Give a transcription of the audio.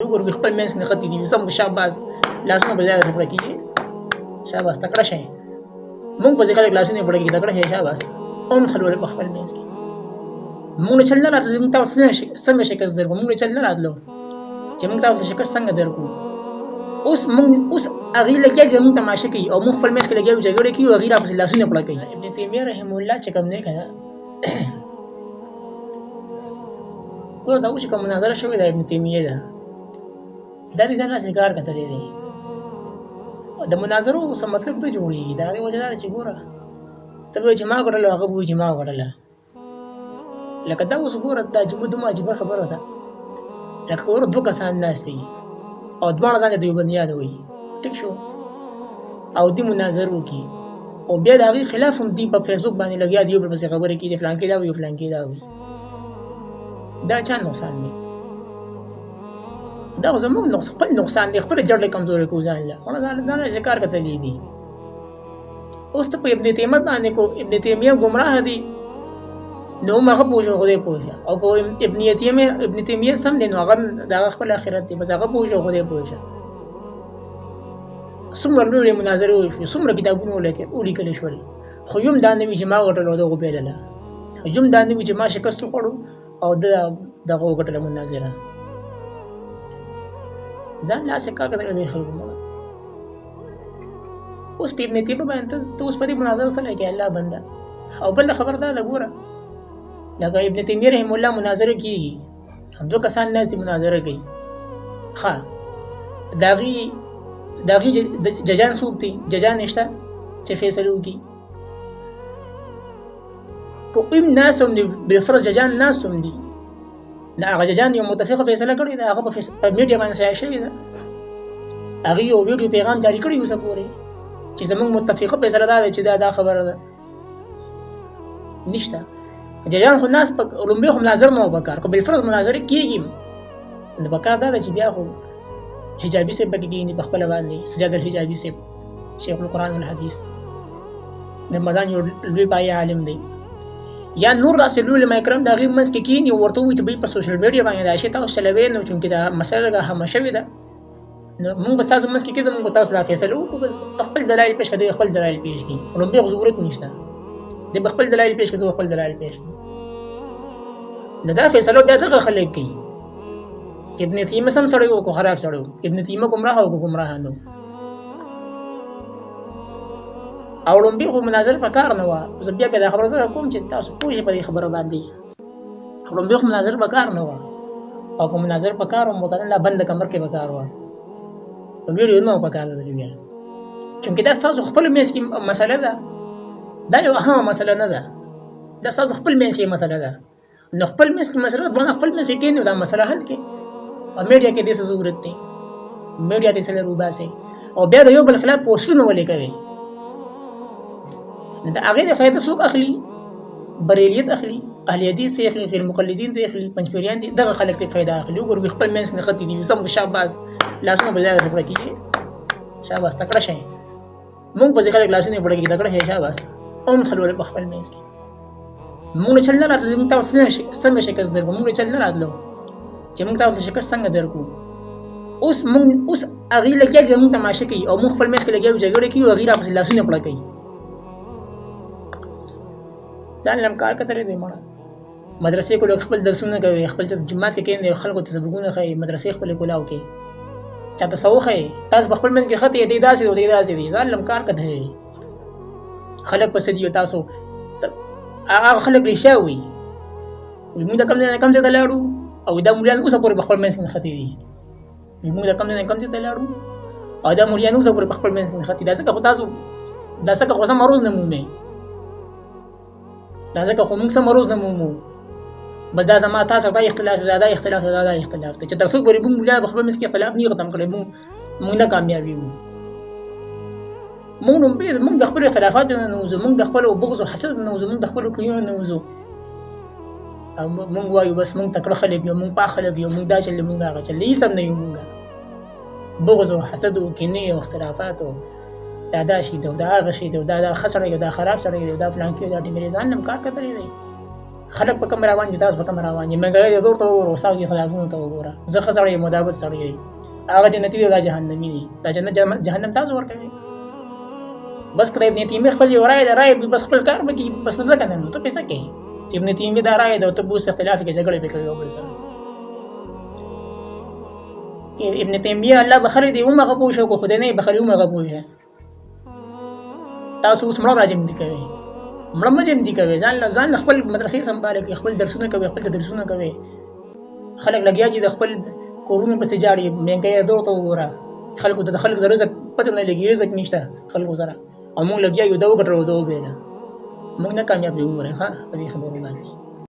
وګور خپل منځ نه ختی دي سم شاباس لاسونه په ځای ته کیږي شاباس تکړه شي مونږ په ځکه لاسونه په کې تکړه شي شاباس اون خلول په خپل منځ کې مونږ چل نه راتلو مونږ تاسو څنګه شکست درکو مونږ چل نه راتلو چې مونږ تاسو شکست څنګه درکو اوس اغي لګي چې مونږ تماشه کوي او مونږ خپل منځ کې لګي جګړه کوي او غیر په لاسونه پړه کوي ابن تیمیه رحم الله چې کوم نه کړه دا اوس کوم مناظره شوې ده ابن تیمیه ده دا دې ځان څخه کار کوي دی د مناظرو څه مطلب به جوړي دا غي وجه دا چې ګوره ته به جما کړل هغه به جما کړل لکه دا اوس ګوره دا دومره عجیبه خبره ده لکه ور دوه کسان ناشتي او دواړه ځان دی بنیاد وي ټیک شو او دې مناظرو کې او بیا دا غي خلاف هم دی په فیسبوک باندې لګیا دی په څه خبره کې دی فلان کې دا وي فلان کې دا وي دا چا نقصان دی دا زموږ نقصان دی خپل جړل کمزوري کو ځان له ځان ذکر کته دي اوس ته په ابن تیمیه باندې کو ابن تیمیه گمراه دي نو هغه پوجا غوډه پوجا او کو ابن تیمیه سم نه هغه د خپل آخرت دی بس هغه پوجا غوډه پوجا څومره لوی مناظره وشو څومره کتابونه ولیکل شول خو یم دا نوی جما غټلو دغه بیلله یم دا نوی جما شکست خوړو او دغه غټله مناظره ځان لا څه کار کوي خلکو اوس په ابن تیمیه باندې ته اوس په دې مناظره سره کې الله بنده او بل خبر دا لګوره لکه ابن تیمیه رحم الله مناظره کیږي هم دوه کسان ناس مناظره کوي ها داغي ججان څوک دي ججان نشته چې فیصله وکړي کوم ناس هم دي بالفرض ججان ناس هم دي دا هغه ججان یو متفقه فیصله کړې ده هغه په میډیا باندې شایع شوې ده هغه یو ویډیو پیغام جاری کړی اوسه پورې چې زموږ متفقه فیصله ده چې دا خبره ده نشته ججان خو ناس په لومبي خو مناظر نه وکړ کو بالفرض مناظره کیږي د بکار دا چې بیا خو حجابي سے بګیږي په خپل باندې سجاد الحجابي سے شیخ القرآن والحديث د مدان یو لوی پای عالم دی یا نور راسلول مایکرام دا غیر مس کې کینی ورته وي چې په سوشل میډیا باندې دا شی تاسو چلوي نو چې دا مسله هم شوی ده نو موږ تاسو مس کې کېدو موږ تاسو لا فیصله وکړو بس خپل دلایل پیش کړئ خپل دلایل پیش کړئ لومبي ضرورت نشته د خپل دلایل پیش کړئ خپل دلایل پیش نه دا فیصله بیا څنګه خلک کوي ابن تیمیه سم سره یو کو خراب سره ابن تیمیه گمراه او گمراه نو او لومبي خو مناظر په کار نه و زه بیا په خبره سره کوم چې تاسو پوهیږئ په خبره باندې لومبي خو مناظر په کار نه و او کوم مناظر په کار او متنه بند کمر کې په کار و ویډیو نو په کار دی بیا چې دا تاسو خپل میس کې مسله ده دا یو اهم مسله نه ده دا تاسو خپل میس کې مسله ده نو خپل میس کې مسله ده خپل میس کې نو دا مسله حل کې او میډیا کې د څه ضرورت دی میډیا دې سره روباسي او بیا د یو بل خلاف پوسټونه ولې کوي دا هغه د فائدې څوک اخلي بریلیت اخلي اهل حدیث اخلي غیر مقلدین دي اخلي پنځپیریان دي دغه خلک ته فائدہ اخلي وګور خپل منځ نه ختی دي سم شاباس لاسونه په ځای ته کیږي شاباس تکړه شي مونږ په ځکه لاسونه په کې تکړه شي شاباس اون خلول په خپل منځ کې مونږ چل نه راتلو مونږ تاسو څنګه شکست درکو مونږ چل نه راتلو چې مونږ تاسو شکست څنګه درکو اوس اغي لګي چې مونږ تماشه کوي او مونږ خپل منځ کې لګي جګړه کوي او غیر په لاسونه پړه کوي ځان لم کار کتره دی مړه مدرسې کو خپل درسونه کوي خپل جماعت کې کېنه خلکو ته سبقونه کوي مدرسې خپل کولاو کې چاته سوخه تاسو خپل من کې خطي دی داسې دی ځان لم کار کتره خلک پس دی تاسو هغه خلک لشاوي موږ د کم څه دلاړو او دا مولان اوسه پورې خپل من کې خطي دي موږ د کم څه دلاړو او دا مولان اوسه پورې خپل من کې خطي دا څه کو تاسو دا څه کو سم روز نه مومه دا ځکه خو موږ سم روز نه مومو بس دا زما تاسو دا اختلاف دا اختلاف ته چې تاسو غوړي موږ لا خپل مسکه اختلاف نه ختم کړي موږ نه کامیابی وو موږ د خپل اختلافات نه نوزو موږ د خپل بغض او حسد نه نوزو موږ د خپل کینو نه نوزو موږ وایو بس موږ تکړه خلک یو موږ پاخ خلک یو موږ دا چې موږ هغه چې لیسم نه یو موږ بغض او حسد او کینه او اختلافات او دا شي دا هغه شي دا خسر یو دا خراب سره یو دا فلان کې دا ډیمریزان نم کار کوي دی خلک په کوم روان دي، تاسو په کوم روان دي. مګر د دور ته وګوره، استاد دي خلافونو ته وګوره. زه ښه سړی یم، مدابت سړی دی، هغه جنتي دی، دا جهنمي دی. دا جنت جهنم تاسو ورکوي. بس کله ابن تیمیه خپل یو رایه ده، رایه بس خپل کار به کوي، بس نه کنه نو ته پیسې کوي چې ابن تیمیه دا رایه ده او ته بوس اختلاف کې جګړه به کوي او بل سره. ابن تیمیه الله بخری دی اومه غو شو کو خدای نه بخری اومه غو شه. تاسو اوس مړه راځم دي کوي، مړه مجم دي کوي، ځان خپل مدرسې سمباله کوي، خپل درسونه کوي، خپل درسونه کوي. خلک لګیا دي د خپل کورونو پسې جاړي، مهنګي دور ته وګوره. خلکو ته د خلک د رزق پته نه لګي، رزق نشته خلکو سره، او موږ لګیا یو دا وګټو دا وبېله، موږ نه کامیاب یو ها په دې خبرو باندې.